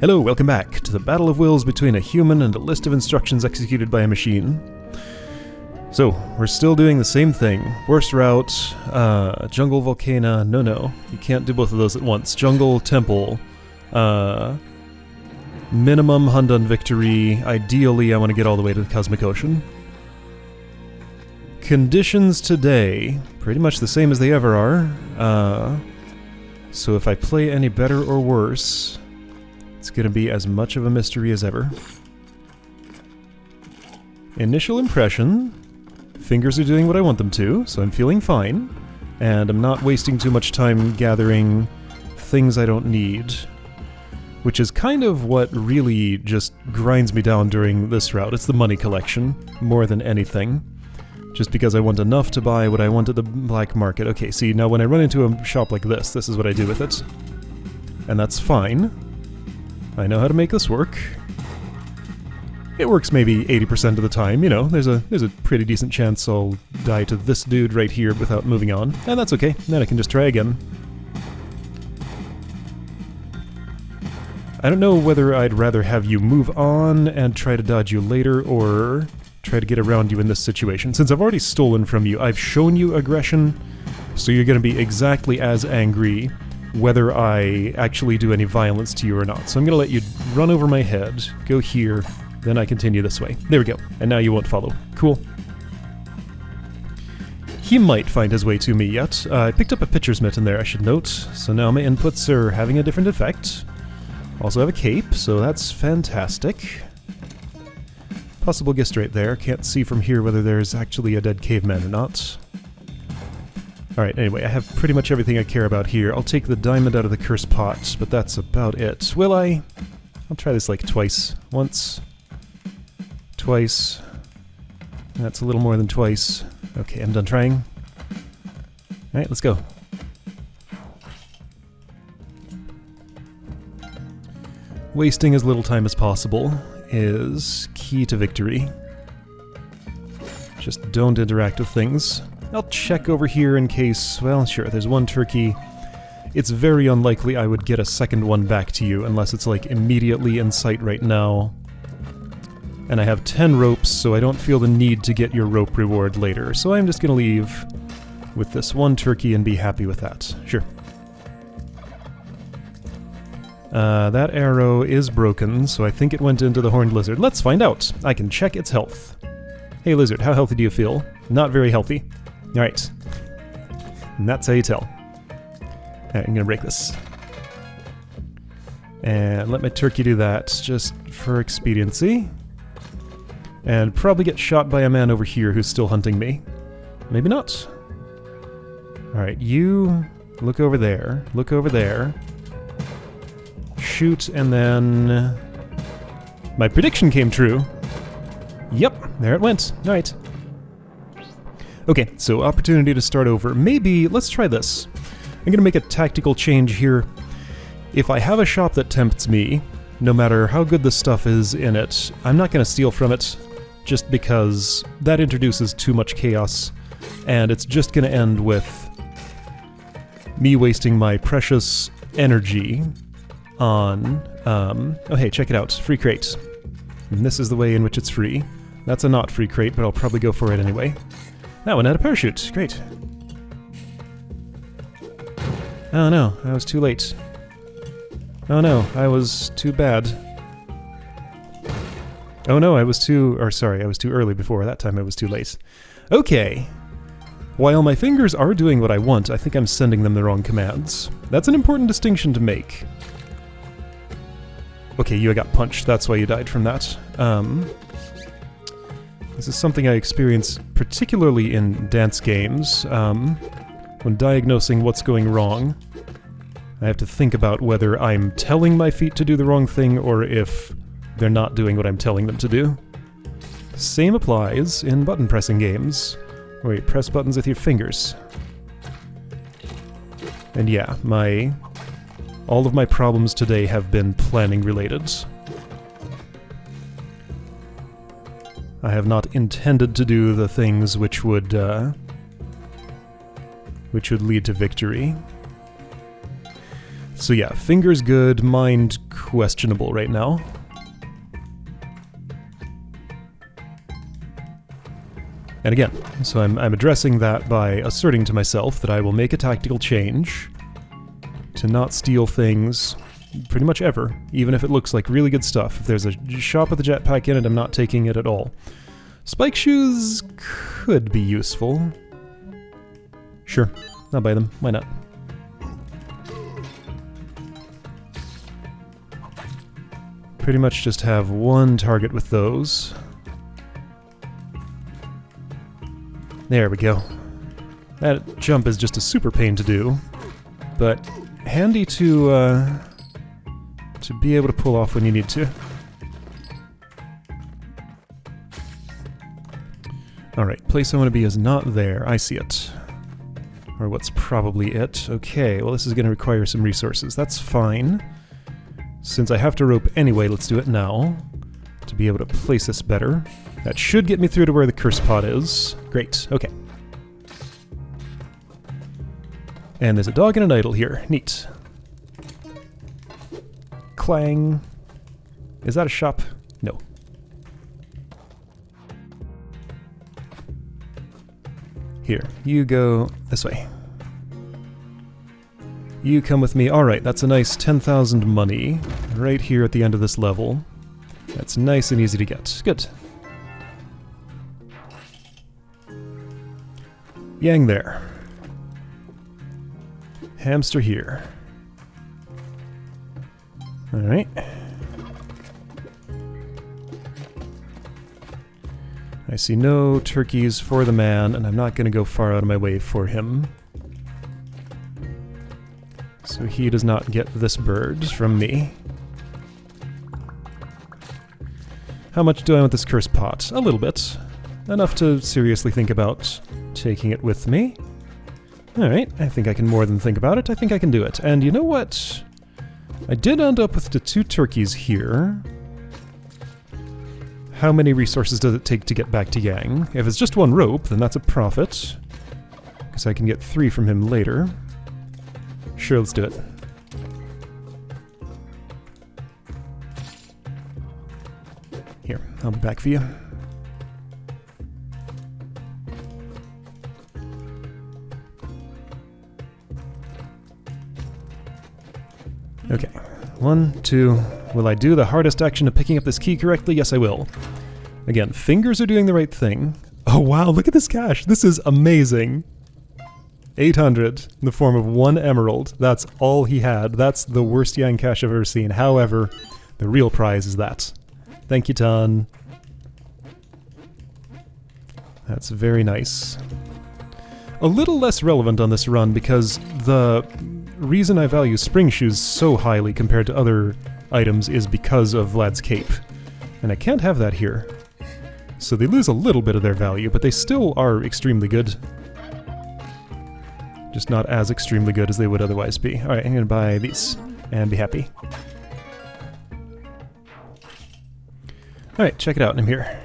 Hello, welcome back to the battle of wills between a human and a list of instructions executed by a machine. So, we're still doing the same thing. Worst route, jungle, volcano, no, you can't do both of those at once. Jungle, temple, minimum Hundun victory, ideally I want to get all the way to the Cosmic Ocean. Conditions today, pretty much the same as they ever are, so if I play any better or worse, it's going to be as much of a mystery as ever. Initial impression, fingers are doing what I want them to, so I'm feeling fine, and I'm not wasting too much time gathering things I don't need, which is kind of what really just grinds me down during this route. It's the money collection, more than anything. Just because I want enough to buy what I want at the black market. Okay, see, now when I run into a shop like this is what I do with it. And that's fine. I know how to make this work. It works maybe 80% of the time, you know, there's a pretty decent chance I'll die to this dude right here without moving on, and that's okay, then I can just try again. I don't know whether I'd rather have you move on and try to dodge you later, or try to get around you in this situation. Since I've already stolen from you, I've shown you aggression, so you're going to be exactly as angry whether I actually do any violence to you or not. So I'm going to let you run over my head, go here, then I continue this way. There we go. And now you won't follow. Cool. He might find his way to me yet. I picked up a pitcher's mitt in there, I should note, so now my inputs are having a different effect. Also have a cape, so that's fantastic. Possible gist right there. Can't see from here whether there's actually a dead caveman or not. Alright, anyway, I have pretty much everything I care about here. I'll take the diamond out of the cursed pot, but that's about it. Will I? I'll try this like twice. Once. Twice. That's a little more than twice. Okay, I'm done trying. Alright, let's go. Wasting as little time as possible is key to victory. Just don't interact with things. I'll check over here in case, well, sure, there's one turkey. It's very unlikely I would get a second one back to you unless it's like immediately in sight right now. And I have 10 ropes, so I don't feel the need to get your rope reward later. So I'm just gonna leave with this one turkey and be happy with that. Sure. That arrow is broken, so I think it went into the horned lizard. Let's find out. I can check its health. Hey lizard, how healthy do you feel? Not very healthy. Alright. And that's how you tell. Alright, I'm gonna break this. And let my turkey do that, just for expediency. And probably get shot by a man over here who's still hunting me. Maybe not. Alright, you look over there. Look over there. Shoot, and then... my prediction came true. Yep, there it went. Alright. Okay, so opportunity to start over. Maybe, let's try this. I'm gonna make a tactical change here. If I have a shop that tempts me, no matter how good the stuff is in it, I'm not gonna steal from it, just because that introduces too much chaos, and it's just gonna end with me wasting my precious energy on, oh hey, check it out, free crate. And this is the way in which it's free. That's a not free crate, but I'll probably go for it anyway. That one had a parachute, great. Oh no, I was too late. Oh no, I was too bad. Oh no, I was too early before. That time I was too late. Okay. While my fingers are doing what I want, I think I'm sending them the wrong commands. That's an important distinction to make. Okay, you got punched, that's why you died from that. This is something I experience particularly in dance games. When diagnosing what's going wrong, I have to think about whether I'm telling my feet to do the wrong thing or if they're not doing what I'm telling them to do. Same applies in button pressing games, where you press buttons with your fingers. And yeah, all of my problems today have been planning related. I have not intended to do the things which would lead to victory. So yeah, fingers good, mind questionable right now. And again, so I'm addressing that by asserting to myself that I will make a tactical change to not steal things pretty much ever, even if it looks like really good stuff. If there's a shop with a jetpack in it, I'm not taking it at all. Spike shoes could be useful. Sure, I'll buy them. Why not? Pretty much just have one target with those. There we go. That jump is just a super pain to do, but handy to be able to pull off when you need to. Alright, place I want to be is not there. I see it. Or what's probably it. Okay, well this is going to require some resources. That's fine. Since I have to rope anyway, let's do it now. To be able to place this better. That should get me through to where the curse pot is. Great, okay. And there's a dog and an idol here. Neat. Clang. Is that a shop? No. Here, you go this way. You come with me. Alright, that's a nice 10,000 money right here at the end of this level. That's nice and easy to get. Good. Yang there. Hamster here. Alright. I see no turkeys for the man, and I'm not going to go far out of my way for him. So he does not get this bird from me. How much do I want this curse pot? A little bit. Enough to seriously think about taking it with me. Alright, I think I can more than think about it. I think I can do it. And you know what? I did end up with the 2 turkeys here. How many resources does it take to get back to Yang? If it's just 1 rope, then that's a profit. Because I can get 3 from him later. Sure, let's do it. Here, I'll be back for you. Okay, 1, 2. Will I do the hardest action of picking up this key correctly? Yes, I will. Again, fingers are doing the right thing. Oh wow, look at this cash. This is amazing. 800 in the form of 1 emerald. That's all he had. That's the worst Yang cash I've ever seen. However, the real prize is that. Thank you, Tan. That's very nice. A little less relevant on this run because the reason I value spring shoes so highly compared to other items is because of Vlad's cape. And I can't have that here. So they lose a little bit of their value, but they still are extremely good. Just not as extremely good as they would otherwise be. Alright, I'm gonna buy these and be happy. Alright, check it out. I'm here.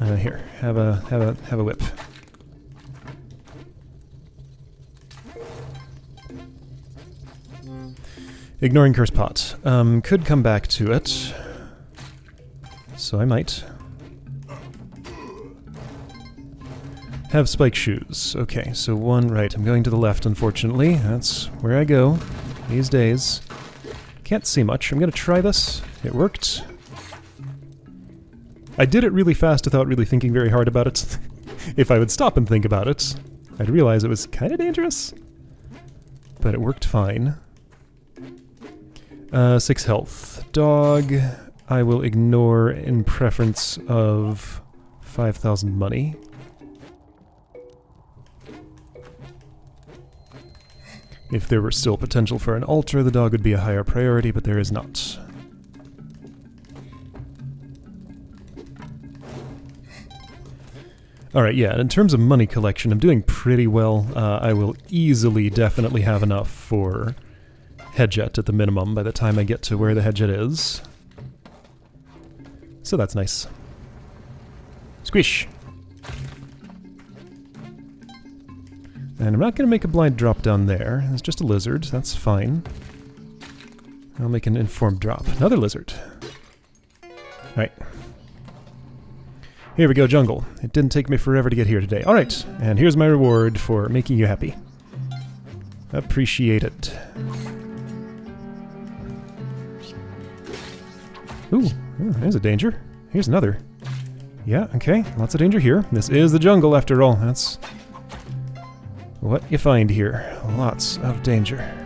Here, have a whip. Ignoring curse pot. Could come back to it. So I might. Have spike shoes. Okay, so 1, right, I'm going to the left, unfortunately. That's where I go these days. Can't see much. I'm gonna try this. It worked. I did it really fast without really thinking very hard about it. If I would stop and think about it, I'd realize it was kind of dangerous. But it worked fine. 6 health. Dog, I will ignore in preference of 5,000 money. If there were still potential for an altar, the dog would be a higher priority, but there is not. Alright, yeah, in terms of money collection, I'm doing pretty well. I will easily, definitely have enough for headjet at the minimum by the time I get to where the headjet is. So that's nice. Squish! And I'm not going to make a blind drop down there. It's just a lizard. That's fine. I'll make an informed drop. Another lizard. Alright. Here we go, jungle. It didn't take me forever to get here today. Alright, and here's my reward for making you happy. Appreciate it. Ooh, there's a danger. Here's another. Yeah, okay, lots of danger here. This is the jungle, after all. That's what you find here. Lots of danger.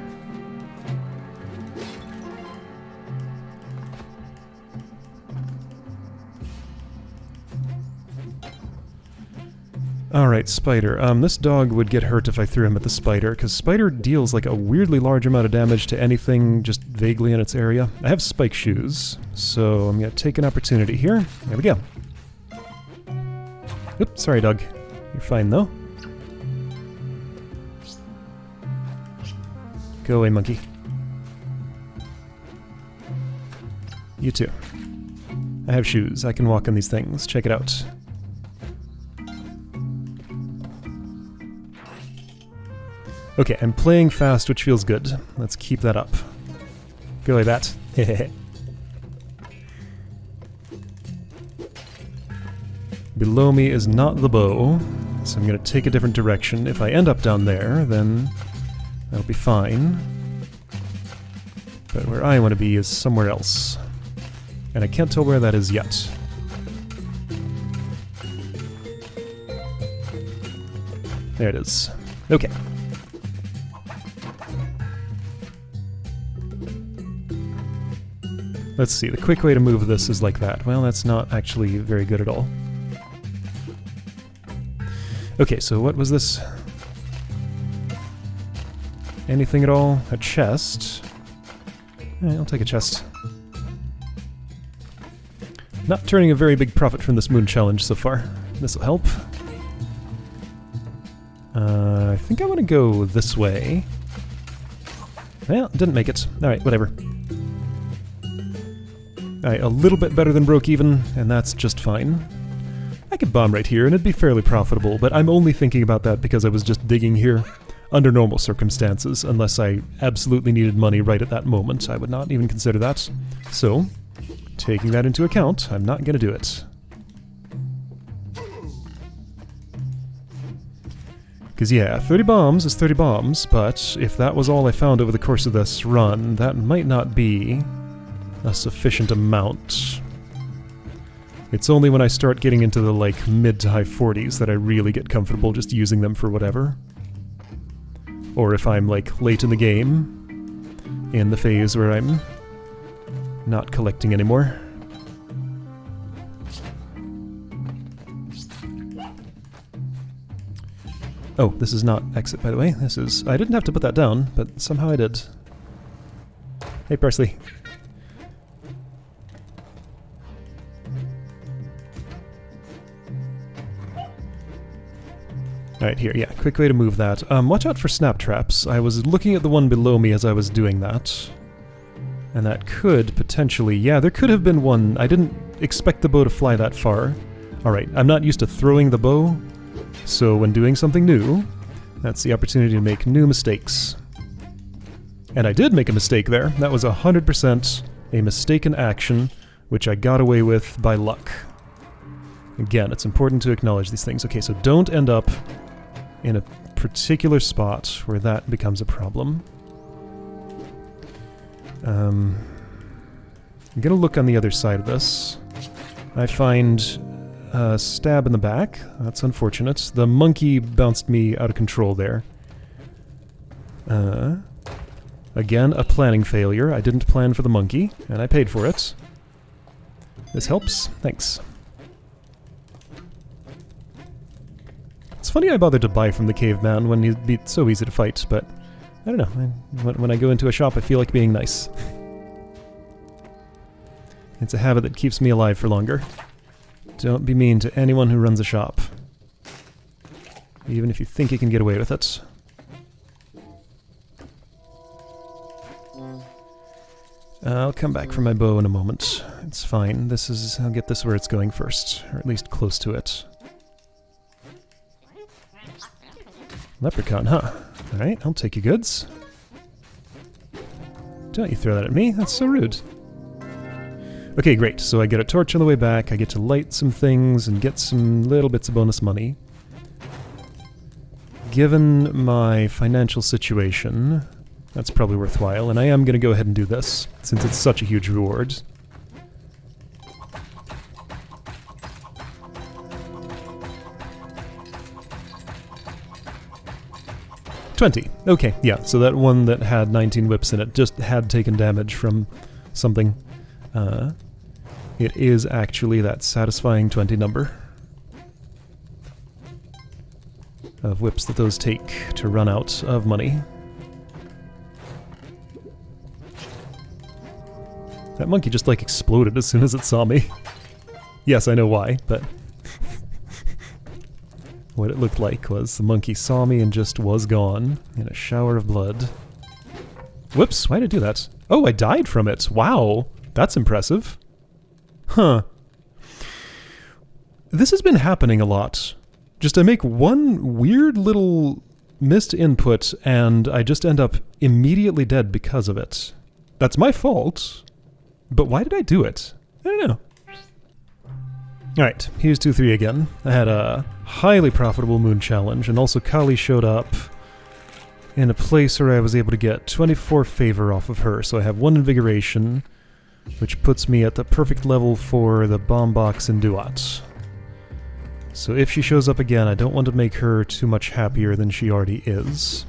Alright, spider. This dog would get hurt if I threw him at the spider, because spider deals like a weirdly large amount of damage to anything just vaguely in its area. I have spike shoes, so I'm going to take an opportunity here. There we go. Oops, sorry dog. You're fine though. Go away, monkey. You too. I have shoes. I can walk on these things. Check it out. Okay, I'm playing fast, which feels good. Let's keep that up. Go like that. Below me is not the bow, so I'm going to take a different direction. If I end up down there, then that'll be fine. But where I want to be is somewhere else. And I can't tell where that is yet. There it is. Okay. Let's see, the quick way to move this is like that. Well, that's not actually very good at all. Okay, so what was this? Anything at all? A chest? I'll take a chest. Not turning a very big profit from this moon challenge so far. This'll help. I think I want to go this way. Well, didn't make it. Alright, whatever. Alright, a little bit better than broke even, and that's just fine. I could bomb right here and it'd be fairly profitable, but I'm only thinking about that because I was just digging here. Under normal circumstances, unless I absolutely needed money right at that moment, I would not even consider that. So, taking that into account, I'm not gonna do it. Because yeah, 30 bombs is 30 bombs, but if that was all I found over the course of this run, that might not be a sufficient amount. It's only when I start getting into the like mid to high 40s that I really get comfortable just using them for whatever. Or if I'm like late in the game, in the phase where I'm not collecting anymore. Oh, this is not exit, by the way. This is... I didn't have to put that down, but somehow I did. Hey, Parsley. Alright, here, yeah, quick way to move that. Watch out for snap traps. I was looking at the one below me as I was doing that. And that could potentially... Yeah, there could have been one. I didn't expect the bow to fly that far. Alright, I'm not used to throwing the bow, so when doing something new, that's the opportunity to make new mistakes. And I did make a mistake there. That was 100% a mistaken action, which I got away with by luck. Again, it's important to acknowledge these things. Okay, so don't end up in a particular spot where that becomes a problem. I'm gonna look on the other side of this. I find a stab in the back. That's unfortunate. The monkey bounced me out of control there. Again, a planning failure. I didn't plan for the monkey, and I paid for it. This helps. Thanks. It's funny I bothered to buy from the caveman when he'd be so easy to fight, but I don't know. When I go into a shop, I feel like being nice. It's a habit that keeps me alive for longer. Don't be mean to anyone who runs a shop. Even if you think you can get away with it. I'll come back for my bow in a moment. It's fine. I'll get this where it's going first, or at least close to it. Leprechaun, huh? Alright, I'll take your goods. Don't you throw that at me, that's so rude. Okay, great, so I get a torch on the way back, I get to light some things and get some little bits of bonus money. Given my financial situation, that's probably worthwhile, and I am going to go ahead and do this, since it's such a huge reward. $20. Okay, yeah, so that one that had 19 whips in it just had taken damage from something. It is actually that satisfying 20 number of whips that those take to run out of money. That monkey just like exploded as soon as it saw me. Yes, I know why, but what it looked like was the monkey saw me and just was gone in a shower of blood. Whoops, why did I do that? Oh, I died from it. Wow, that's impressive. Huh. This has been happening a lot. Just I make one weird little missed input and I just end up immediately dead because of it. That's my fault, but why did I do it? I don't know. Alright, here's 2-3 again. I had a highly profitable moon challenge, and also Kali showed up in a place where I was able to get 24 favor off of her, so I have 1 invigoration, which puts me at the perfect level for the bomb box and duat. So if she shows up again, I don't want to make her too much happier than she already is.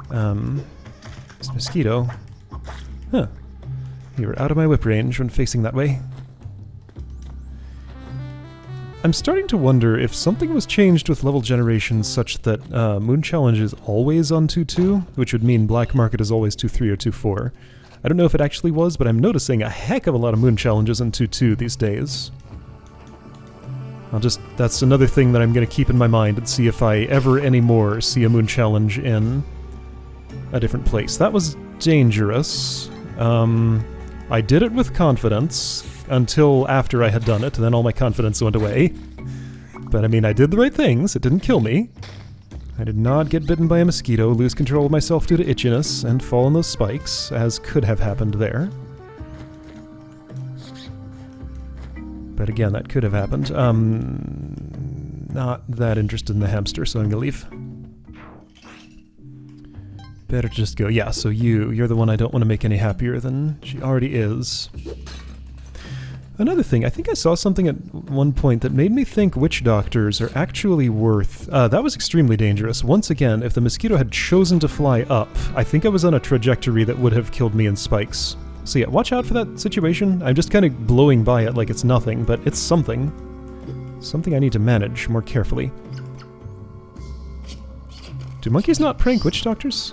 This mosquito. Huh. You were out of my whip range when facing that way. I'm starting to wonder if something was changed with level generation such that Moon Challenge is always on 2-2, which would mean Black Market is always 2-3 or 2-4. I don't know if it actually was, but I'm noticing a heck of a lot of Moon Challenges in 2-2 these days. That's another thing that I'm going to keep in my mind and see if I ever anymore see a Moon Challenge in a different place. That was dangerous. I did it with confidence until after I had done it, and then all my confidence went away. But I mean, I did the right things, it didn't kill me. I did not get bitten by a mosquito, lose control of myself due to itchiness, and fall on those spikes, as could have happened there. But again, that could have happened. Not that interested in the hamster, so I'm gonna leave. Better just go. Yeah, so you're the one I don't want to make any happier than she already is. Another thing, I think I saw something at one point that made me think witch doctors are actually worth... that was extremely dangerous. Once again, if the mosquito had chosen to fly up, I think I was on a trajectory that would have killed me in spikes. So yeah, watch out for that situation. I'm just kind of blowing by it like it's nothing, but it's something. Something I need to manage more carefully. Do monkeys not prank witch doctors?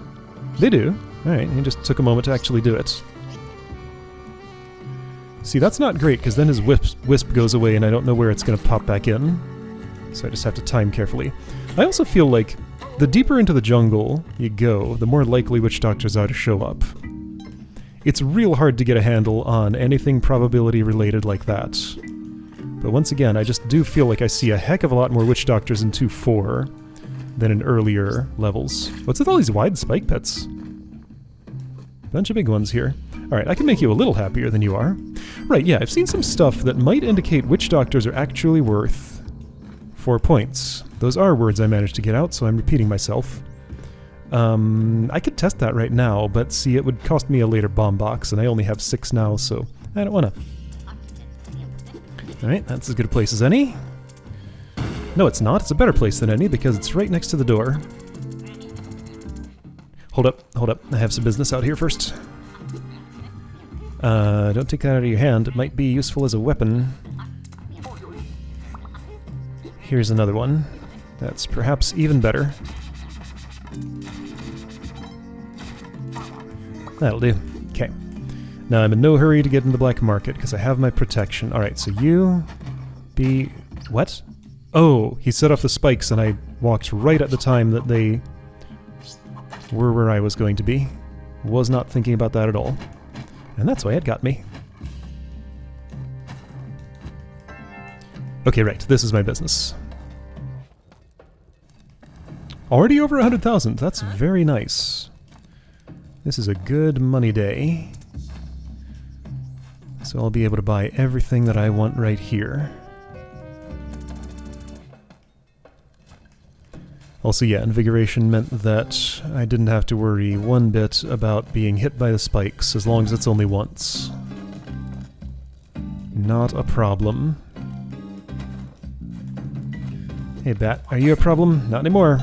They do. Alright, he just took a moment to actually do it. See, that's not great, because then his wisp goes away and I don't know where it's going to pop back in. So I just have to time carefully. I also feel like the deeper into the jungle you go, the more likely witch doctors are to show up. It's real hard to get a handle on anything probability related like that. But once again, I just do feel like I see a heck of a lot more witch doctors in 2-4 than in earlier levels. What's with all these wide spike pits? Bunch of big ones here. Alright, I can make you a little happier than you are. Right, yeah, I've seen some stuff that might indicate witch doctors are actually worth 4 points. Those are words I managed to get out, so I'm repeating myself. I could test that right now, but see, it would cost me a later bomb box, and I only have 6 now, so I don't wanna. Alright, that's as good a place as any. No, it's not. It's a better place than any, because it's right next to the door. Hold up. I have some business out here first. Don't take that out of your hand. It might be useful as a weapon. Here's another one. That's perhaps even better. That'll do. Okay. Now I'm in no hurry to get into the black market, because I have my protection. Alright, so you... be... what? Oh, he set off the spikes and I walked right at the time that they were where I was going to be. Was not thinking about that at all. And that's why it got me. Okay, right, this is my business. Already over 100,000. That's very nice. This is a good money day. So I'll be able to buy everything that I want right here. Also, yeah, invigoration meant that I didn't have to worry one bit about being hit by the spikes, as long as it's only once. Not a problem. Hey, Bat, are you a problem? Not anymore.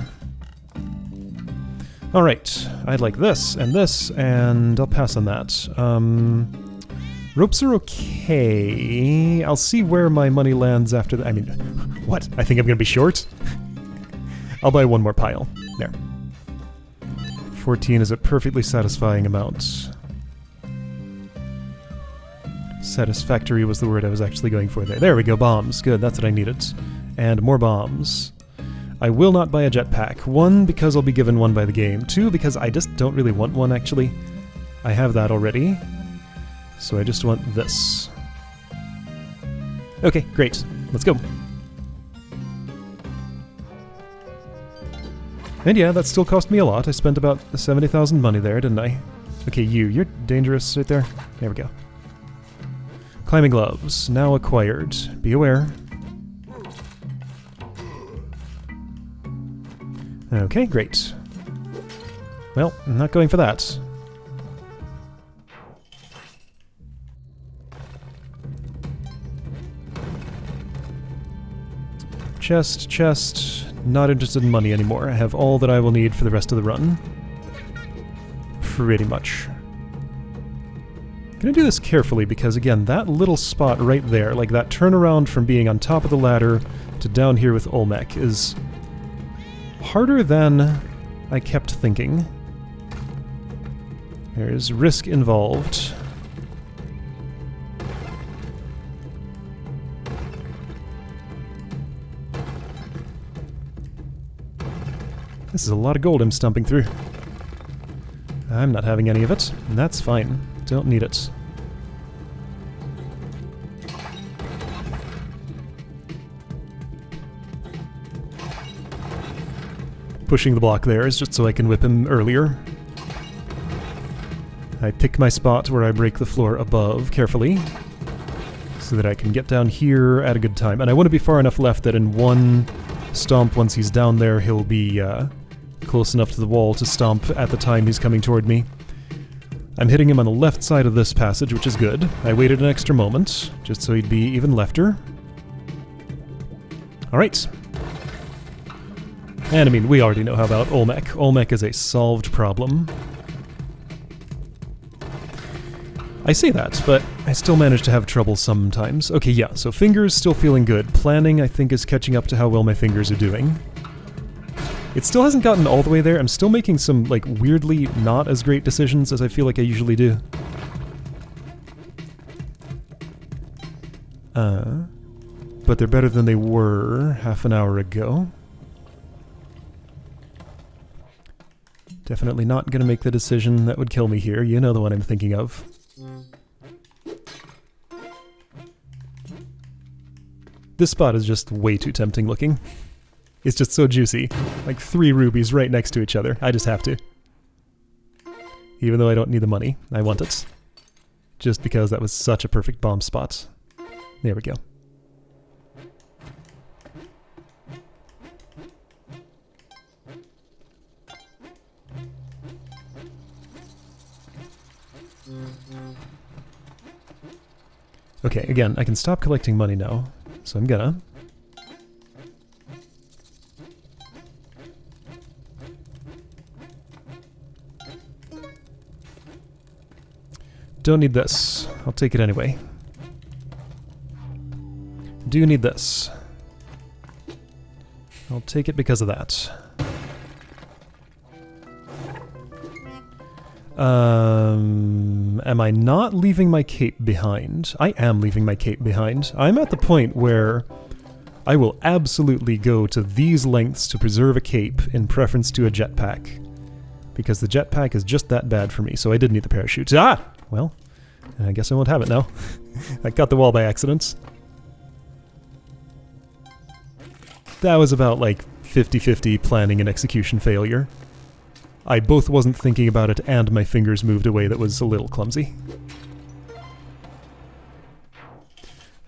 Alright, I'd like this, and I'll pass on that. Ropes are okay. I'll see where my money lands after that. I mean, what? I think I'm gonna be short? I'll buy one more pile. There. 14 is a perfectly satisfying amount. Satisfactory was the word I was actually going for there. There we go, bombs. Good, that's what I needed. And more bombs. I will not buy a jetpack. 1, because I'll be given one by the game. 2, because I just don't really want one, actually. I have that already. So I just want this. Okay, great. Let's go. And yeah, that still cost me a lot. I spent about 70,000 money there, didn't I? Okay, you're dangerous right there. There we go. Climbing gloves, now acquired. Be aware. Okay, great. Well, I'm not going for that. Chest. Not interested in money anymore. I have all that I will need for the rest of the run. Pretty much. Gonna do this carefully because, again, that little spot right there, like that turnaround from being on top of the ladder to down here with Olmec, is harder than I kept thinking. There's risk involved. This is a lot of gold I'm stumping through. I'm not having any of it, and that's fine. Don't need it. Pushing the block there is just so I can whip him earlier. I pick my spot where I break the floor above carefully, so that I can get down here at a good time. And I want to be far enough left that in one stomp, once he's down there, he'll be close enough to the wall to stomp at the time he's coming toward me. I'm hitting him on the left side of this passage, which is good. I waited an extra moment, just so he'd be even lefter. Alright. And I mean, we already know how about Olmec. Olmec is a solved problem. I say that, but I still manage to have trouble sometimes. Okay, yeah, so fingers still feeling good. Planning, I think, is catching up to how well my fingers are doing. It still hasn't gotten all the way there. I'm still making some, like, weirdly not as great decisions as I feel like I usually do. But they're better than they were half an hour ago. Definitely not gonna make the decision that would kill me here. You know the one I'm thinking of. This spot is just way too tempting looking. It's just so juicy. Like 3 rubies right next to each other. I just have to. Even though I don't need the money, I want it. Just because that was such a perfect bomb spot. There we go. Okay, again, I can stop collecting money now, so I'm gonna. Don't need this. I'll take it anyway. Do need this. I'll take it because of that. Am I not leaving my cape behind? I am leaving my cape behind. I'm at the point where I will absolutely go to these lengths to preserve a cape in preference to a jetpack. Because the jetpack is just that bad for me, so I did need the parachute. Ah! Well, I guess I won't have it now. I got the wall by accident. That was about, like, 50-50 planning and execution failure. I both wasn't thinking about it and my fingers moved away that was a little clumsy.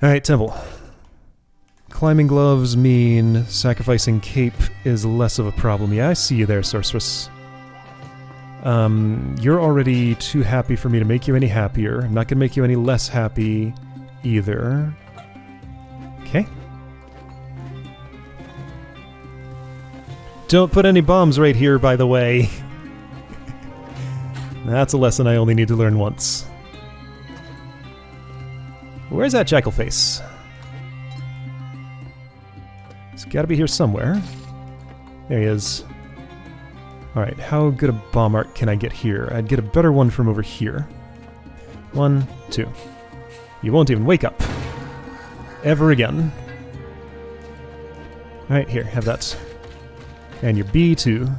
Alright, temple. Climbing gloves mean sacrificing cape is less of a problem. Yeah, I see you there, sorceress. You're already too happy for me to make you any happier. I'm not gonna make you any less happy either. Okay. Don't put any bombs right here, by the way. That's a lesson I only need to learn once. Where's that jackal face? It's gotta be here somewhere. There he is. Alright, how good a bomb art can I get here? I'd get a better one from over here. 1, 2. You won't even wake up. Ever again. Alright, here, have that. And your B2.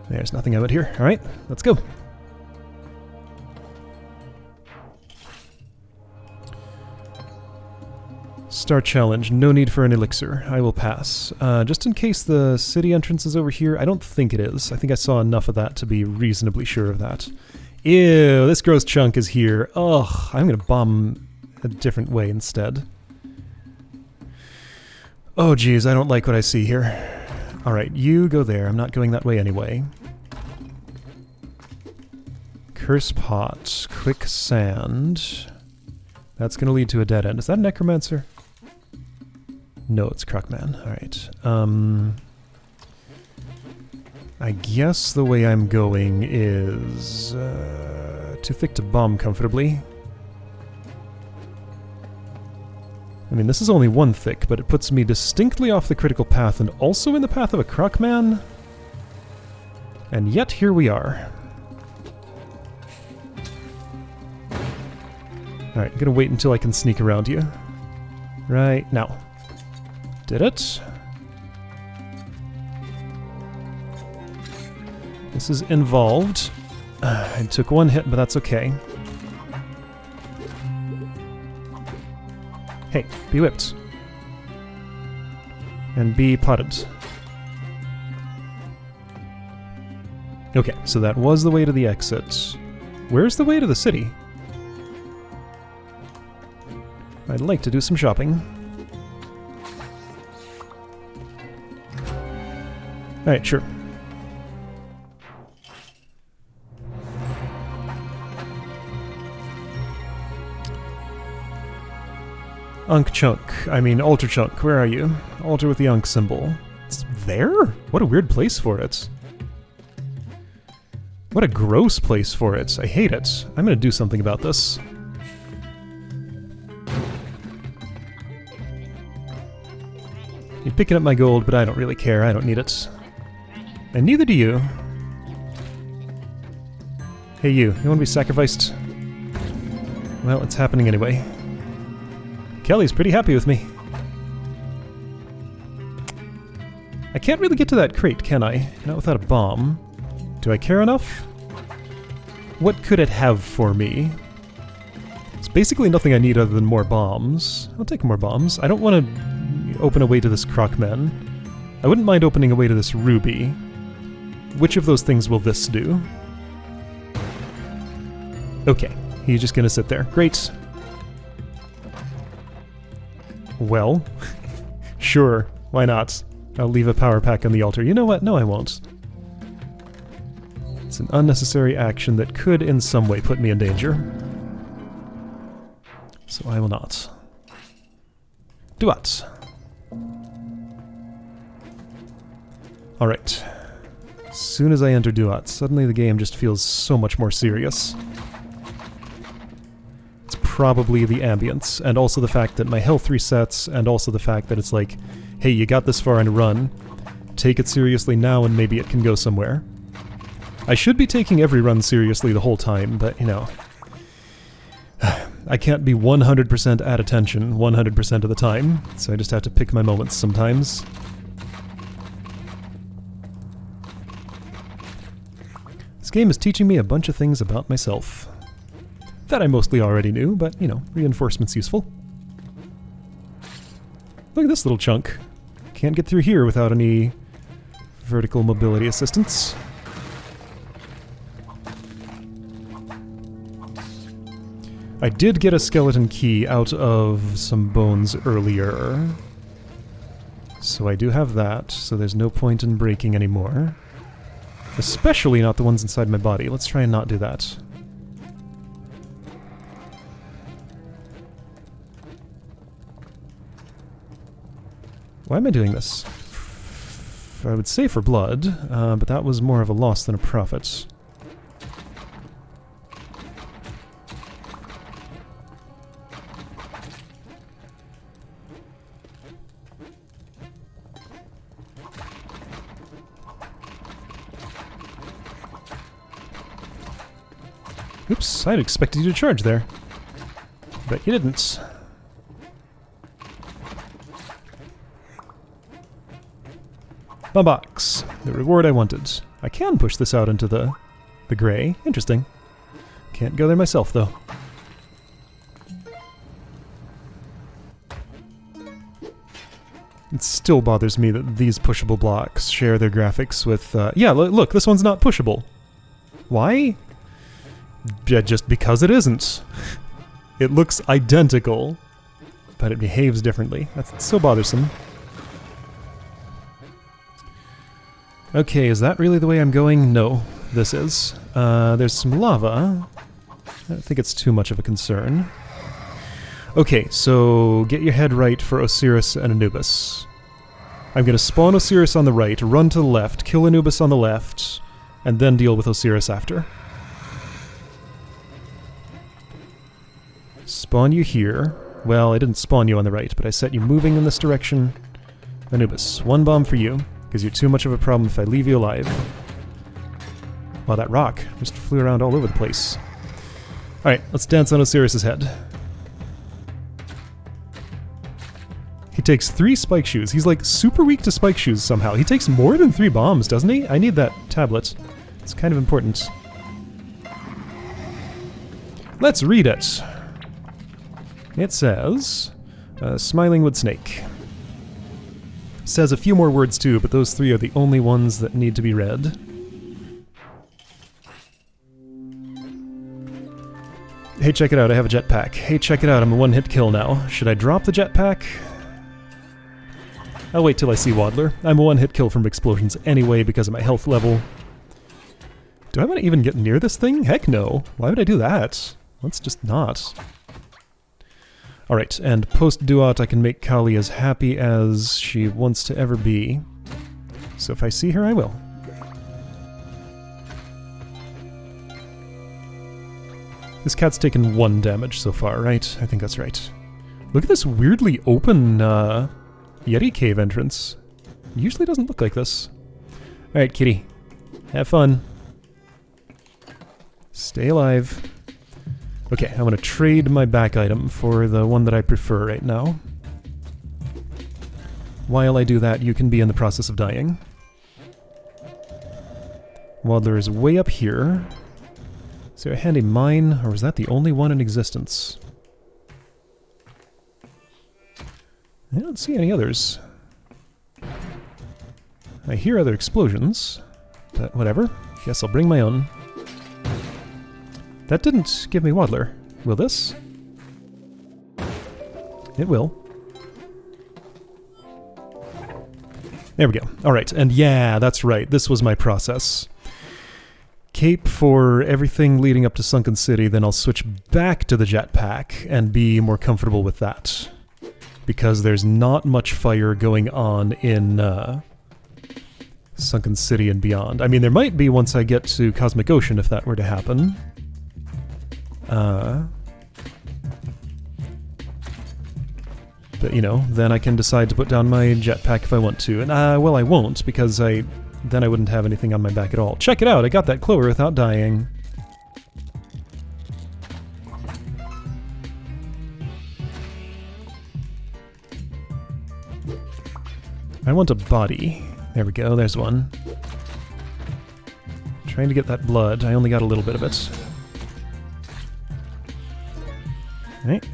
There's nothing of it here. Alright, let's go. Star challenge. No need for an elixir. I will pass. Just in case the city entrance is over here. I don't think it is. I think I saw enough of that to be reasonably sure of that. Ew, this gross chunk is here. Ugh, I'm gonna bomb a different way instead. Oh geez, I don't like what I see here. Alright, you go there. I'm not going that way anyway. Curse pot. Quicksand. That's gonna lead to a dead end. Is that a necromancer? No, it's Crockman. Alright. I guess the way I'm going is too thick to bomb comfortably. I mean, this is only one thick, but it puts me distinctly off the critical path and also in the path of a Crockman. And yet here we are. Alright, I'm gonna wait until I can sneak around you. Right now. Did it? This is involved. I took one hit, but that's okay. Hey, be whipped. And be potted. Okay, so that was the way to the exit. Where's the way to the city? I'd like to do some shopping. Alright, sure. Unk Chunk. I mean, Altar Chunk. Where are you? Altar with the Unk symbol. It's there? What a weird place for it. What a gross place for it. I hate it. I'm gonna do something about this. You're picking up my gold, but I don't really care. I don't need it. And neither do you. Hey you want to be sacrificed? Well, it's happening anyway. Kelly's pretty happy with me. I can't really get to that crate, can I? Not without a bomb. Do I care enough? What could it have for me? It's basically nothing I need other than more bombs. I'll take more bombs. I don't want to open a way to this Crockman. I wouldn't mind opening a way to this Ruby. Which of those things will this do? Okay, he's just gonna sit there. Great. Well, sure, why not? I'll leave a power pack on the altar. You know what? No, I won't. It's an unnecessary action that could in some way put me in danger. So I will not. Do what? Alright. As soon as I enter Duat, suddenly the game just feels so much more serious. It's probably the ambience, and also the fact that my health resets, and also the fact that it's like, hey, you got this far in a run, take it seriously now and maybe it can go somewhere. I should be taking every run seriously the whole time, but, you know, I can't be 100% at attention 100% of the time, so I just have to pick my moments sometimes. This game is teaching me a bunch of things about myself. That I mostly already knew, but, you know, reinforcement's useful. Look at this little chunk. Can't get through here without any vertical mobility assistance. I did get a skeleton key out of some bones earlier. So I do have that, so there's no point in breaking anymore. Especially not the ones inside my body. Let's try and not do that. Why am I doing this? I would say for blood, but that was more of a loss than a profit. Oops, I'd expected you to charge there. But you didn't. My box. The reward I wanted. I can push this out into the gray. Interesting. Can't go there myself, though. It still bothers me that these pushable blocks share their graphics with... yeah, look, this one's not pushable. Why? Just because it isn't. It looks identical, but it behaves differently. That's so bothersome. Okay, is that really the way I'm going? No, this is. There's some lava. I don't think it's too much of a concern. Okay, so get your head right for Osiris and Anubis. I'm going to spawn Osiris on the right, run to the left, kill Anubis on the left, and then deal with Osiris after. Spawn you here. Well, I didn't spawn you on the right, but I set you moving in this direction. Anubis, one bomb for you, because you're too much of a problem if I leave you alive. Wow, that rock just flew around all over the place. Alright, let's dance on Osiris's head. He takes 3 spike shoes. He's like super weak to spike shoes somehow. He takes more than 3 bombs, doesn't he? I need that tablet. It's kind of important. Let's read it. It says, Smiling Wood Snake. Says a few more words too, but those 3 are the only ones that need to be read. Hey, check it out, I have a jetpack. Hey, check it out, I'm a one-hit kill now. Should I drop the jetpack? I'll wait till I see Waddler. I'm a one-hit kill from explosions anyway because of my health level. Do I want to even get near this thing? Heck no. Why would I do that? Let's just not. Alright, and post-duat I can make Kali as happy as she wants to ever be. So if I see her, I will. This cat's taken 1 damage so far, right? I think that's right. Look at this weirdly open Yeti cave entrance. It usually doesn't look like this. Alright, kitty. Have fun. Stay alive. Okay, I'm going to trade my back item for the one that I prefer right now. While I do that, you can be in the process of dying. Waddler is way up here. Is there a handy mine, or was that the only one in existence? I don't see any others. I hear other explosions, but whatever. Guess I'll bring my own. That didn't give me Waddler. Will this? It will. There we go. Alright, and yeah, that's right. This was my process. Cape for everything leading up to Sunken City, then I'll switch back to the jetpack and be more comfortable with that. Because there's not much fire going on in Sunken City and beyond. I mean, there might be once I get to Cosmic Ocean if that were to happen. But, you know, then I can decide to put down my jetpack if I want to. And, well, I won't, because then I wouldn't have anything on my back at all. Check it out! I got that clover without dying. I want a body. There we go, there's one. Trying to get that blood. I only got a little bit of it. Right.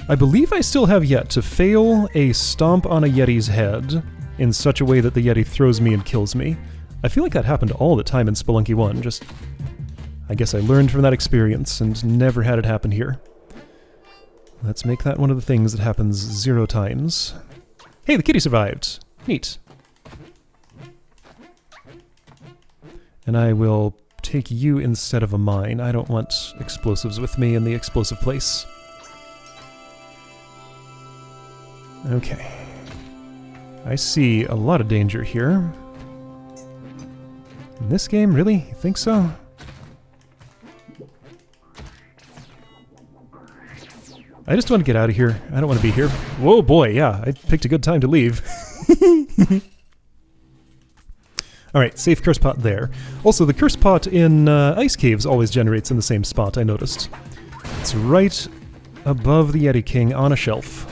I believe I still have yet to fail a stomp on a Yeti's head in such a way that the Yeti throws me and kills me. I feel like that happened all the time in Spelunky 1, just... I guess I learned from that experience and never had it happen here. Let's make that one of the things that happens 0 times. Hey, the kitty survived! Neat. And I will take you instead of a mine. I don't want explosives with me in the explosive place. Okay. I see a lot of danger here. In this game, really? You think so? I just want to get out of here. I don't want to be here. Whoa, boy, yeah, I picked a good time to leave. Alright, safe curse pot there. Also, the curse pot in ice caves always generates in the same spot, I noticed. It's right above the Yeti King on a shelf.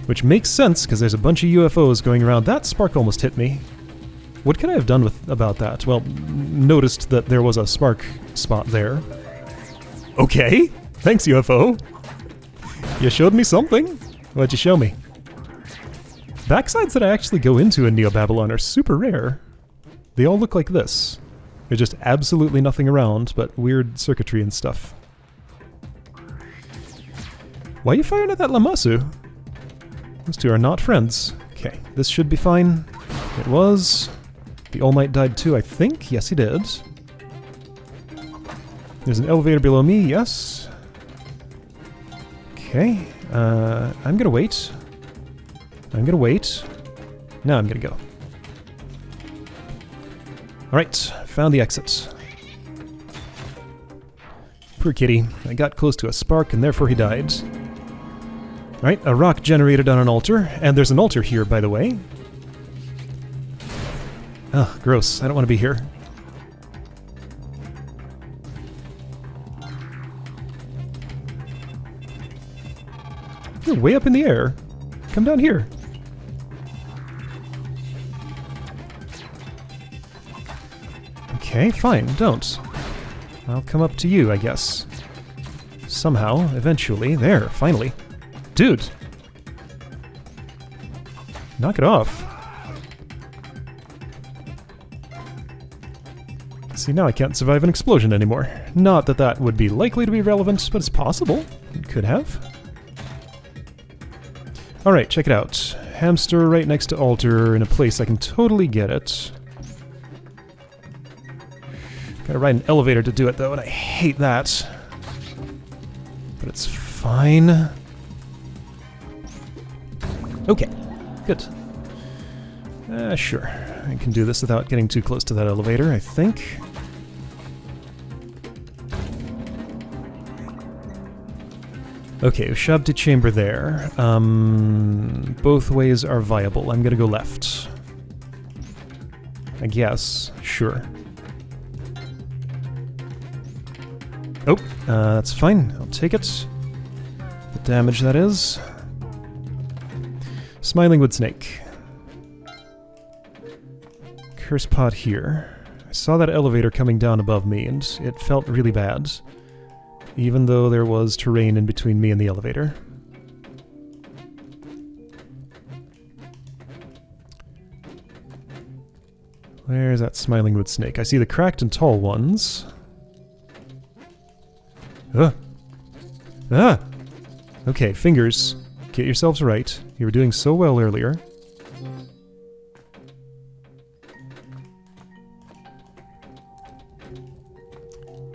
Which makes sense, because there's a bunch of UFOs going around. That spark almost hit me. What could I have done about that? Well, noticed that there was a spark spot there. Okay, thanks UFO. You showed me something. What'd you show me? Backsides that I actually go into in Neo-Babylon are super rare. They all look like this. There's just absolutely nothing around but weird circuitry and stuff. Why are you firing at that Lamasu? Those two are not friends. Okay, this should be fine. It was. The All Might died too, I think. Yes, he did. There's an elevator below me, yes. Okay, I'm gonna wait. I'm gonna wait. Now I'm gonna go. Alright, found the exit. Poor kitty. I got close to a spark and therefore he died. Alright, a rock generated on an altar, and there's an altar here, by the way. Ugh, gross. I don't want to be here. You're way up in the air. Come down here. Okay, fine, don't. I'll come up to you, I guess. Somehow, eventually. There, finally. Dude! Knock it off. See, now I can't survive an explosion anymore. Not that that would be likely to be relevant, but it's possible. It could have. Alright, check it out. Hamster right next to altar in a place I can totally get it. Gotta ride an elevator to do it though, and I hate that. But it's fine. Okay, good. Sure. I can do this without getting too close to that elevator, I think. Okay, Ushabti chamber there. Both ways are viable. I'm gonna go left. I guess. Sure. Oh, that's fine. I'll take it. The damage, that is. Smiling Wood Snake. Curse pot here. I saw that elevator coming down above me, and it felt really bad. Even though there was terrain in between me and the elevator. Where's that Smiling Wood Snake? I see the cracked and tall ones. Ah! Okay, fingers. Get yourselves right. You were doing so well earlier.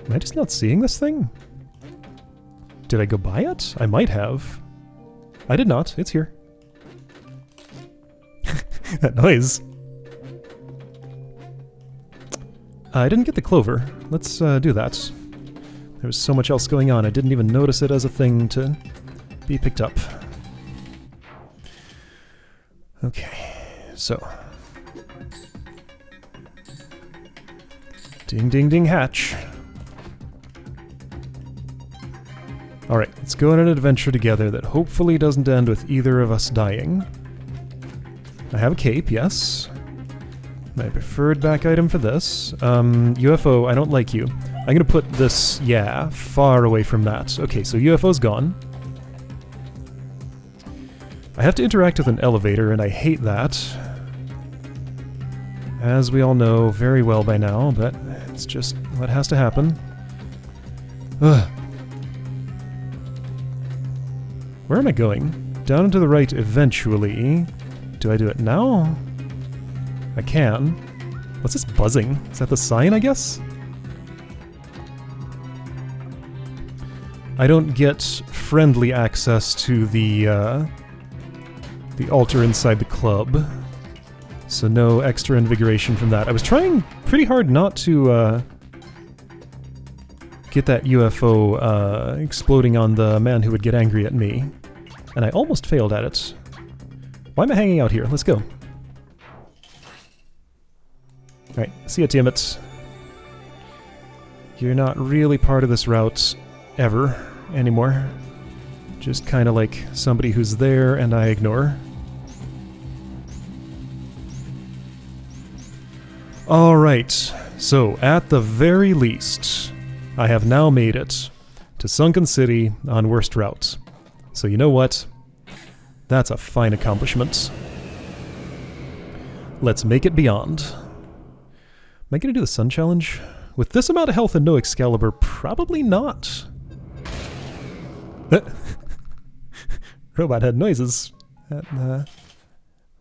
Am I just not seeing this thing? Did I go by it? I might have. I did not. It's here. That noise. I didn't get the clover. Let's do that. There was so much else going on, I didn't even notice it as a thing to be picked up. Okay, so. Ding ding ding hatch. Alright, let's go on an adventure together that hopefully doesn't end with either of us dying. I have a cape, yes. My preferred back item for this. UFO, I don't like you. I'm gonna put this, yeah, far away from that. Okay, so UFO's gone. have to interact with an elevator, and I hate that. As we all know very well by now, but it's just what has to happen. Ugh. Where am I going? Down and to the right eventually. Do I do it now? I can. What's this buzzing? Is that the sign, I guess? I don't get friendly access to the altar inside the club, so no extra invigoration from that. I was trying pretty hard not to get that UFO exploding on the man who would get angry at me, and I almost failed at it. Why am I hanging out here? Let's go. Alright, see ya, Tiamat. You're not really part of this route ever anymore. Just kind of like somebody who's there and I ignore. Alright, so at the very least, I have now made it to Sunken City on worst route. So you know what? That's a fine accomplishment. Let's make it beyond. Am I going to do the Sun Challenge? With this amount of health and no Excalibur, probably not. Robot had noises at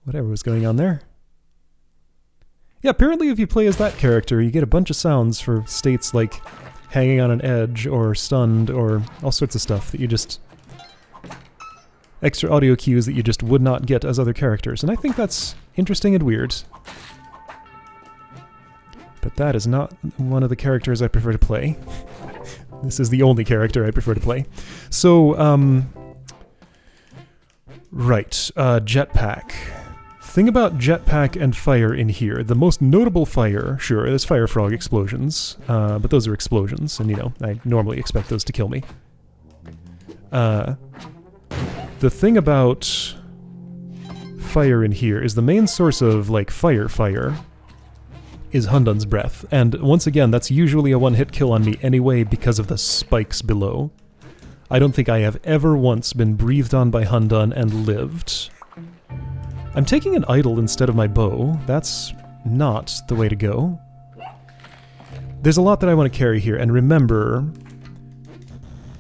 whatever was going on there. Yeah, apparently if you play as that character, you get a bunch of sounds for states like hanging on an edge or stunned or all sorts of stuff that you just... extra audio cues that you just would not get as other characters, and I think that's interesting and weird. But that is not one of the characters I prefer to play. This is the only character I prefer to play. So, right, jetpack. Thing about jetpack and fire in here, the most notable fire, sure, there's fire frog explosions, but those are explosions, and you know, I normally expect those to kill me. The thing about fire in here is the main source of, like, fire is Hundun's breath, and once again, that's usually a one-hit kill on me anyway because of the spikes below. I don't think I have ever once been breathed on by Hundun and lived. I'm taking an idol instead of my bow. That's not the way to go. There's a lot that I want to carry here, and remember,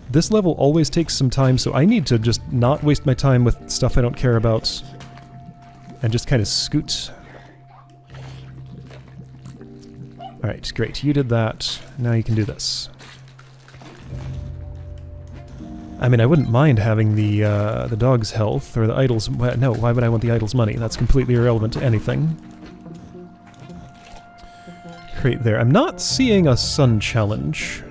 this level always takes some time, so I need to just not waste my time with stuff I don't care about and just kind of scoot. Alright, great. You did that. Now you can do this. I mean, I wouldn't mind having the dog's health, or the idol's... No, why would I want the idol's money? That's completely irrelevant to anything. Great there. I'm not seeing a sun challenge.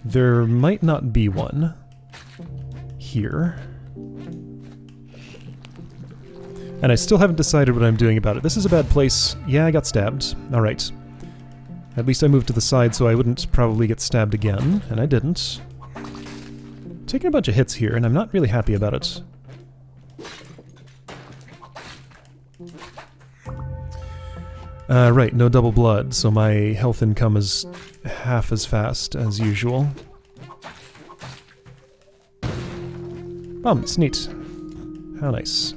There might not be one here. And I still haven't decided what I'm doing about it. This is a bad place. Yeah, I got stabbed. Alright. At least I moved to the side so I wouldn't probably get stabbed again, and I didn't. Taking a bunch of hits here, and I'm not really happy about it. Right, no double blood, so my health income is half as fast as usual. It's neat. How nice.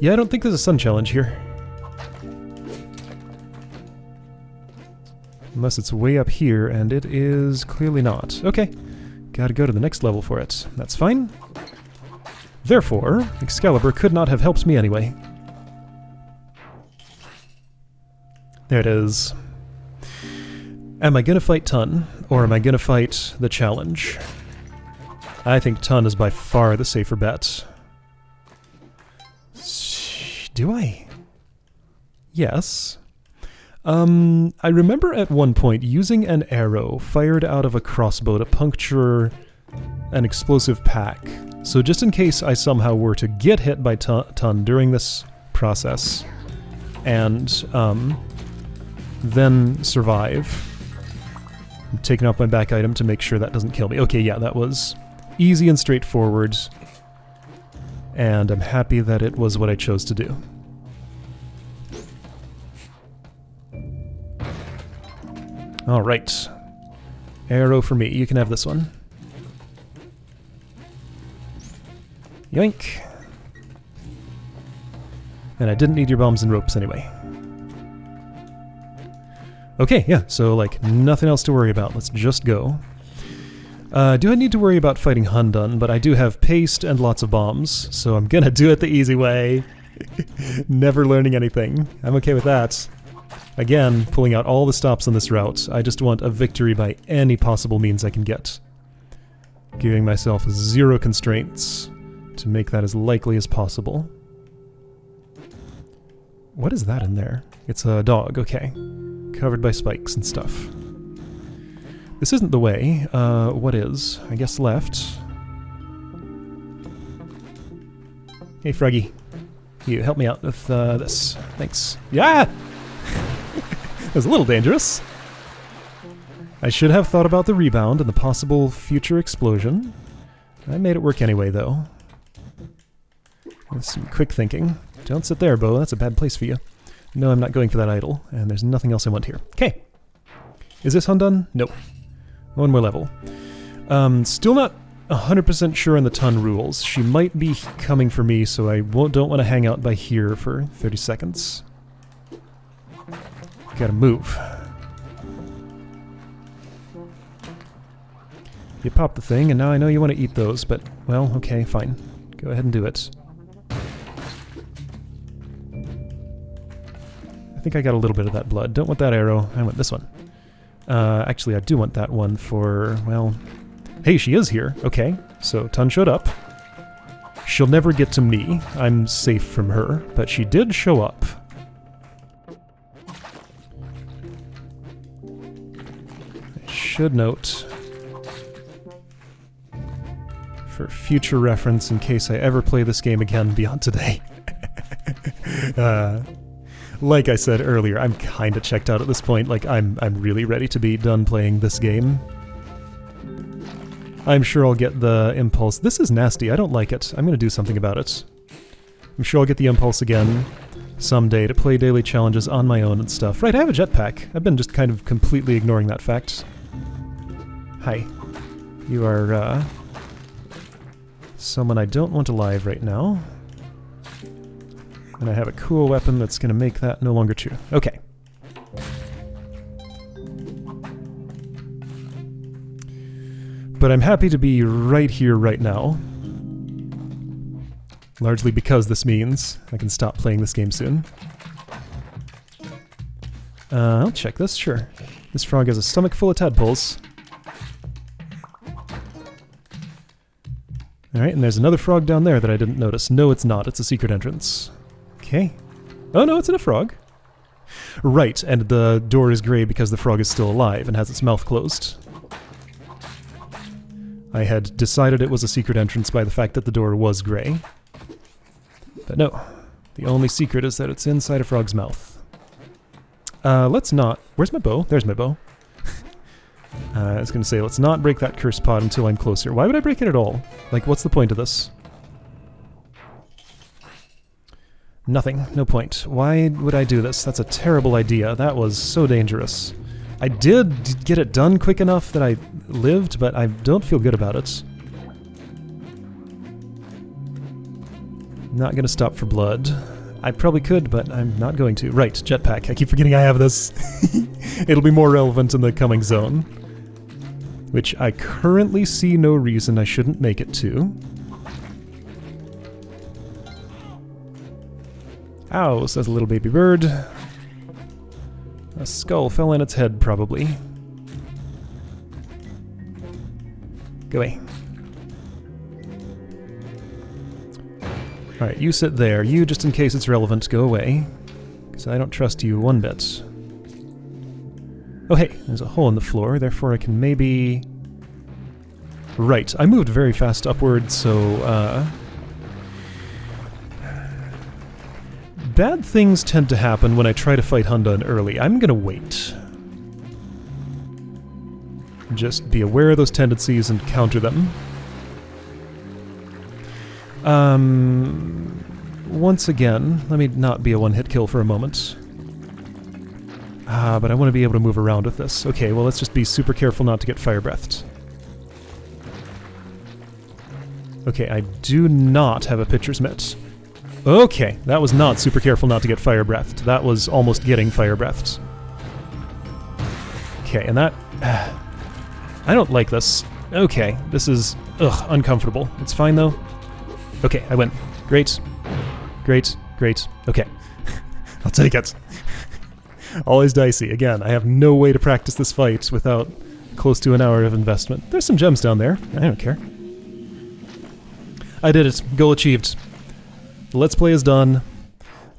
Yeah, I don't think there's a sun challenge here. Unless it's way up here, and it is clearly not. Okay, gotta go to the next level for it. That's fine. Therefore, Excalibur could not have helped me anyway. There it is. Am I gonna fight Tun, or am I gonna fight the challenge? I think Tun is by far the safer bet. Do I? Yes. I remember at one point using an arrow fired out of a crossbow to puncture an explosive pack. So just in case I somehow were to get hit by Tun during this process, and then survive, I'm taking off my back item to make sure that doesn't kill me. Okay, yeah, that was easy and straightforward. And I'm happy that it was what I chose to do. Alright. Arrow for me. You can have this one. Yoink. And I didn't need your bombs and ropes anyway. Okay, yeah, so like nothing else to worry about. Let's just go. Do I need to worry about fighting Hundun? But I do have paste and lots of bombs, so I'm gonna do it the easy way. Never learning anything. I'm okay with that. Again, pulling out all the stops on this route. I just want a victory by any possible means I can get. Giving myself 0 constraints to make that as likely as possible. What is that in there? It's a dog, okay. Covered by spikes and stuff. This isn't the way. What is? I guess left. Hey, Froggy. You help me out with this. Thanks. Yeah! That was a little dangerous. I should have thought about the rebound and the possible future explosion. I made it work anyway, though. With some quick thinking. Don't sit there, Bo. That's a bad place for you. No, I'm not going for that idol, and there's nothing else I want here. Okay. Is this Hundun? Nope. One more level. Still not 100% sure on the ton rules. She might be coming for me, so I don't want to hang out by here for 30 seconds. Gotta move. You pop the thing, and now I know you want to eat those, but, well, okay, fine. Go ahead and do it. I think I got a little bit of that blood. Don't want that arrow. I want this one. Actually, I do want that one for, well... Hey, she is here. Okay, so Tun showed up. She'll never get to me. I'm safe from her, but she did show up. I should note, for future reference in case I ever play this game again beyond today. Like I said earlier, I'm kinda checked out at this point. Like, I'm really ready to be done playing this game. I'm sure I'll get the impulse. This is nasty, I don't like it. I'm gonna do something about it. I'm sure I'll get the impulse again someday to play daily challenges on my own and stuff. Right, I have a jetpack. I've been just kind of completely ignoring that fact. Hi. You are, someone I don't want alive right now. And I have a cool weapon that's going to make that no longer true. Okay. But I'm happy to be right here, right now. Largely because this means I can stop playing this game soon. I'll check this, sure. This frog has a stomach full of tadpoles. Alright, and there's another frog down there that I didn't notice. No, it's not. It's a secret entrance. Okay. Oh no, it's in a frog. Right, and the door is gray because the frog is still alive and has its mouth closed. I had decided it was a secret entrance by the fact that the door was gray. But no, the only secret is that it's inside a frog's mouth. Let's not... Where's my bow? There's my bow. I was going to say, let's not break that cursed pot until I'm closer. Why would I break it at all? Like, what's the point of this? Nothing. No point. Why would I do this? That's a terrible idea. That was so dangerous. I did get it done quick enough that I lived, but I don't feel good about it. Not gonna stop for blood. I probably could, but I'm not going to. Right, jetpack. I keep forgetting I have this. It'll be more relevant in the coming zone. Which I currently see no reason I shouldn't make it to. Ow, says a little baby bird. A skull fell in its head, probably. Go away. Alright, you sit there. You, just in case it's relevant, go away. Because I don't trust you one bit. Oh hey, there's a hole in the floor, therefore I can maybe... Right, I moved very fast upward, so, bad things tend to happen when I try to fight Hundun early. I'm gonna wait. Just be aware of those tendencies and counter them. Once again, let me not be a one-hit kill for a moment. But I want to be able to move around with this. Okay, well let's just be super careful not to get fire-breathed. Okay, I do not have a pitcher's mitt. Okay, that was not super careful not to get fire breathed. That was almost getting fire breathed. Okay, and that... I don't like this. Okay, this is... uncomfortable. It's fine, though. Okay, I win. Great. Great. Great. Okay. I'll take it. Always dicey. Again, I have no way to practice this fight without close to an hour of investment. There's some gems down there. I don't care. I did it. Goal achieved. The Let's Play is done.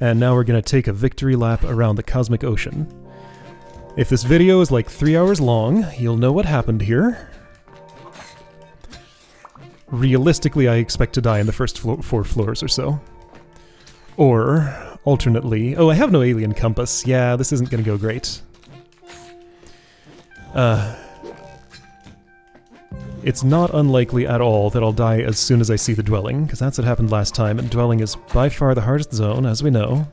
And now we're going to take a victory lap around the cosmic ocean. If this video is like 3 hours long, you'll know what happened here. Realistically, I expect to die in the first 4 floors or so. Or, alternately... Oh, I have no alien compass. Yeah, this isn't going to go great. It's not unlikely at all that I'll die as soon as I see the dwelling, because that's what happened last time, and dwelling is by far the hardest zone, as we know.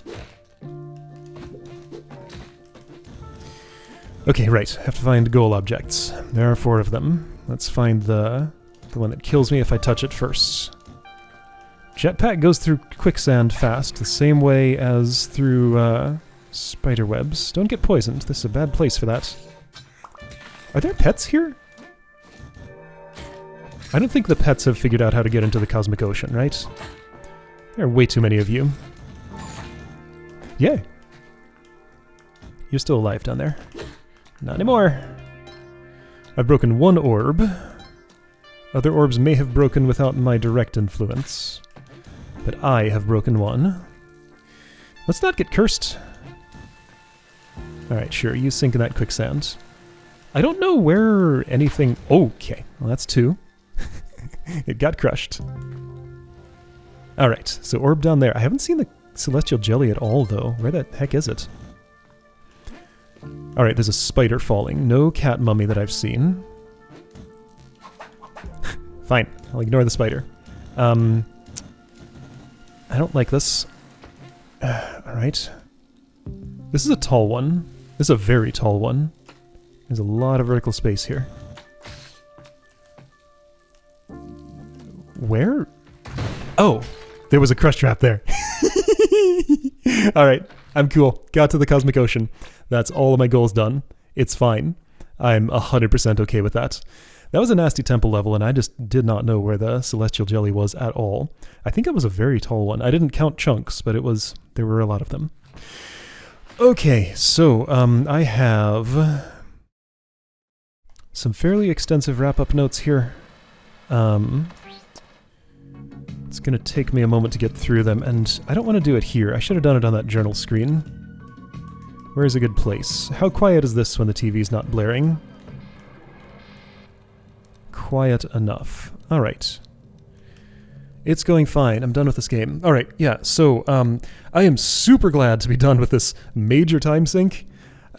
Okay, right. Have to find goal objects. There are 4 of them. Let's find the one that kills me if I touch it first. Jetpack goes through quicksand fast, the same way as through spider webs. Don't get poisoned. This is a bad place for that. Are there pets here? I don't think the pets have figured out how to get into the cosmic ocean, right? There are way too many of you. Yay! You're still alive down there. Not anymore. I've broken 1 orb. Other orbs may have broken without my direct influence. But I have broken 1. Let's not get cursed. Alright, sure, you sink in that quicksand. I don't know where anything... Okay, well that's 2. It got crushed. Alright, so orb down there. I haven't seen the celestial jelly at all, though. Where the heck is it? Alright, there's a spider falling. No cat mummy that I've seen. Fine, I'll ignore the spider. I don't like this. Alright. This is a tall one. This is a very tall one. There's a lot of vertical space here. Where? Oh! There was a crush trap there. Alright, I'm cool. Got to the cosmic ocean. That's all of my goals done. It's fine. I'm 100% okay with that. That was a nasty temple level, and I just did not know where the celestial jelly was at all. I think it was a very tall one. I didn't count chunks, but there were a lot of them. Okay, so I have some fairly extensive wrap-up notes here. It's going to take me a moment to get through them, and I don't want to do it here. I should have done it on that journal screen. Where is a good place? How quiet is this when the TV's not blaring? Quiet enough. Alright. It's going fine. I'm done with this game. Alright, yeah, so I am super glad to be done with this major time sink.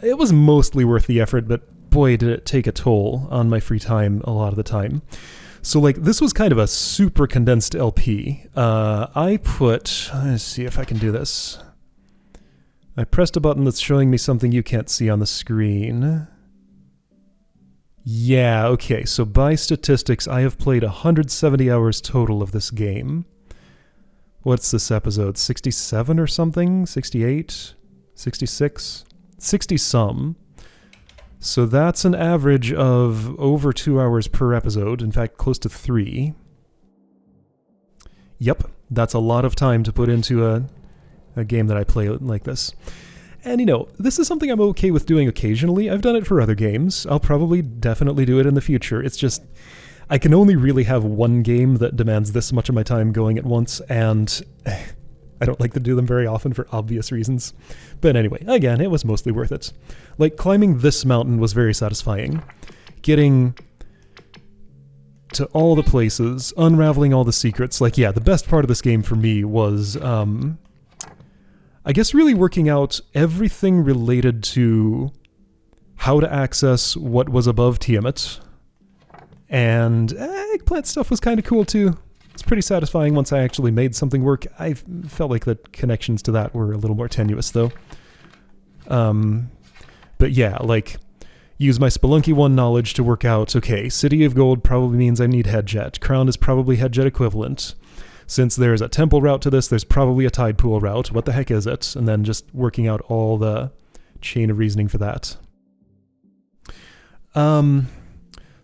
It was mostly worth the effort, but boy did it take a toll on my free time a lot of the time. So, like, this was kind of a super condensed LP. I put... Let's see if I can do this. I pressed a button that's showing me something you can't see on the screen. Yeah, okay, so by statistics, I have played 170 hours total of this game. What's this episode? 67 or something? 68? 66? 60-some. So that's an average of over 2 hours per episode, in fact, close to 3. Yep, that's a lot of time to put into a game that I play like this. And, you know, this is something I'm okay with doing occasionally. I've done it for other games. I'll probably definitely do it in the future. It's just, I can only really have one game that demands this much of my time going at once, and I don't like to do them very often for obvious reasons. But anyway, again, it was mostly worth it. Like, climbing this mountain was very satisfying. Getting to all the places, unraveling all the secrets. Like, yeah, the best part of this game for me was, I guess really working out everything related to how to access what was above Tiamat. And eggplant stuff was kind of cool too. It's pretty satisfying once I actually made something work. I felt like the connections to that were a little more tenuous though. But yeah, like, use my Spelunky 1 knowledge to work out, okay, City of Gold probably means I need Headjet. Crown is probably Headjet equivalent. Since there's a temple route to this, there's probably a tide pool route. What the heck is it? And then just working out all the chain of reasoning for that.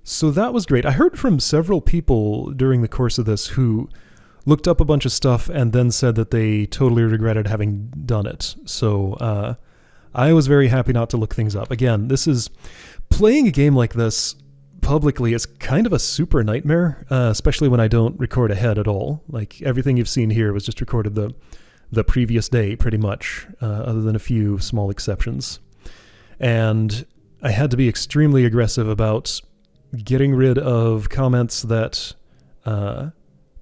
So that was great. I heard from several people during the course of this who looked up a bunch of stuff and then said that they totally regretted having done it. So I was very happy not to look things up. Again, playing a game like this publicly is kind of a super nightmare, especially when I don't record ahead at all. Like, everything you've seen here was just recorded the previous day, pretty much, other than a few small exceptions. And I had to be extremely aggressive about getting rid of comments that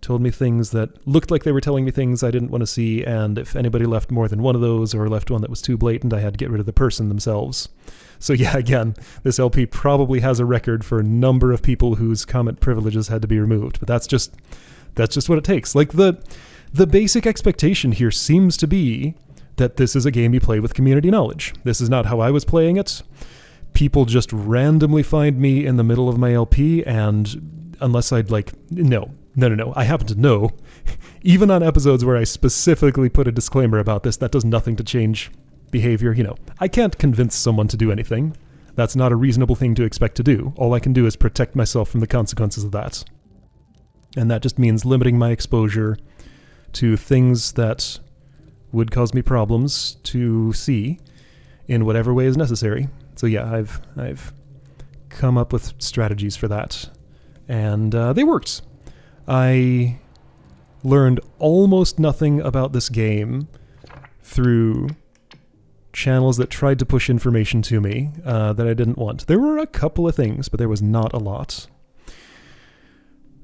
told me things that looked like they were telling me things I didn't want to see, and if anybody left more than one of those or left one that was too blatant, I had to get rid of the person themselves. So yeah, again, this LP probably has a record for a number of people whose comment privileges had to be removed, but that's just what it takes. Like, the basic expectation here seems to be that this is a game you play with community knowledge. This is not how I was playing it. People just randomly find me in the middle of my LP, and unless I'd no, I happen to know. Even on episodes where I specifically put a disclaimer about this, that does nothing to change behavior. I can't convince someone to do anything. That's not a reasonable thing to expect to do. All I can do is protect myself from the consequences of that. And that just means limiting my exposure to things that would cause me problems to see in whatever way is necessary. So yeah, I've come up with strategies for that, and they worked. I learned almost nothing about this game through channels that tried to push information to me that I didn't want. There were a couple of things, but there was not a lot.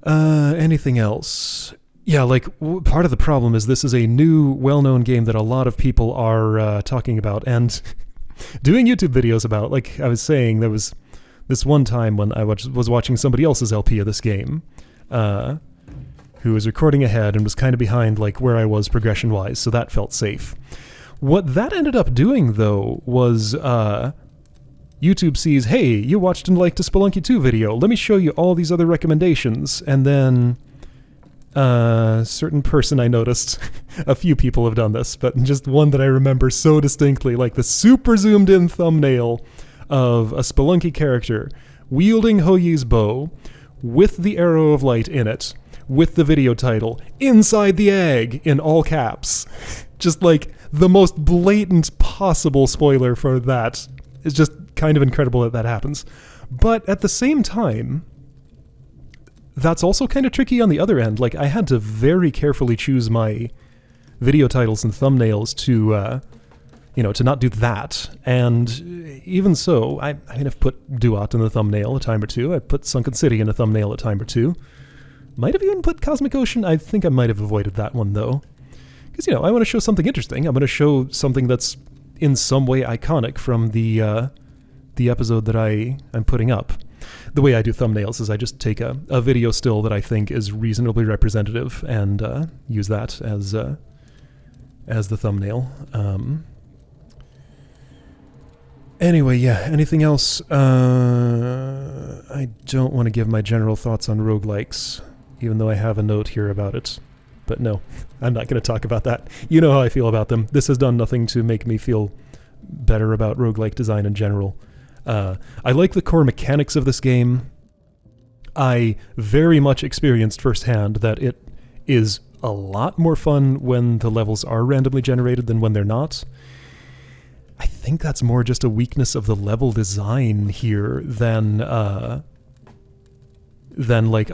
Anything else? Yeah, part of the problem is this is a new, well-known game that a lot of people are talking about and doing YouTube videos about. Like I was saying, there was this one time when I was watching somebody else's LP of this game, who was recording ahead and was kind of behind where I was progression-wise, so that felt safe. What that ended up doing, though, was YouTube sees, hey, you watched and liked a Spelunky 2 video, let me show you all these other recommendations, and then a certain person I noticed, a few people have done this, but just one that I remember so distinctly, the super zoomed in thumbnail of a Spelunky character wielding Hoyi's bow with the arrow of light in it, with the video title, Inside the Egg, in all caps. Just the most blatant possible spoiler for that. It's just kind of incredible that happens. But at the same time, that's also kind of tricky on the other end. I had to very carefully choose my video titles and thumbnails to not do that. And even so, I've put Duat in the thumbnail a time or two. I put Sunken City in a thumbnail a time or two. Might have even put Cosmic Ocean. I think I might have avoided that one, though. Because, I want to show something interesting. I'm going to show something that's in some way iconic from the episode that I'm putting up. The way I do thumbnails is I just take a video still that I think is reasonably representative and use that as the thumbnail. Anyway, yeah, anything else? I don't want to give my general thoughts on roguelikes, even though I have a note here about it. But no, I'm not going to talk about that. You know how I feel about them. This has done nothing to make me feel better about roguelike design in general. I like the core mechanics of this game. I very much experienced firsthand that it is a lot more fun when the levels are randomly generated than when they're not. I think that's more just a weakness of the level design here than a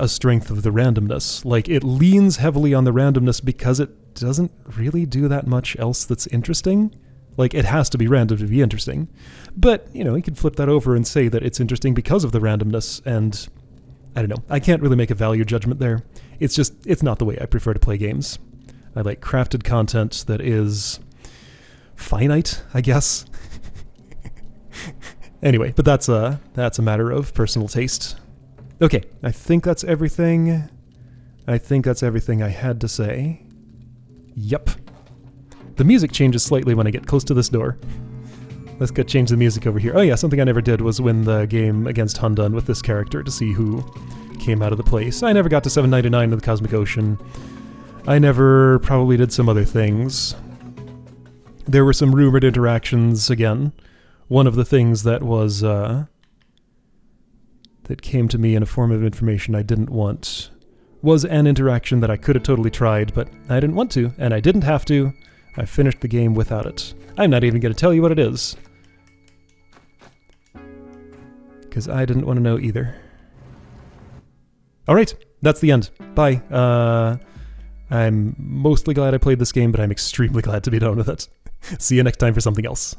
strength of the randomness. It leans heavily on the randomness because it doesn't really do that much else that's interesting. It has to be random to be interesting. But, you could flip that over and say that it's interesting because of the randomness, and I don't know. I can't really make a value judgment there. It's not the way I prefer to play games. I like crafted content that is finite, I guess. Anyway, but that's a matter of personal taste. Okay, I think that's everything. I had to say. Yep. The music changes slightly when I get close to this door. Let's go change the music over here. Oh yeah, something I never did was win the game against Hundun with this character to see who came out of the place. I never got to 799 in the Cosmic Ocean. I never probably did some other things. There were some rumored interactions again. One of the things that was, that came to me in a form of information I didn't want was an interaction that I could have totally tried, but I didn't want to, and I didn't have to. I finished the game without it. I'm not even going to tell you what it is. Because I didn't want to know either. Alright, that's the end. Bye. I'm mostly glad I played this game, but I'm extremely glad to be done with it. See you next time for something else.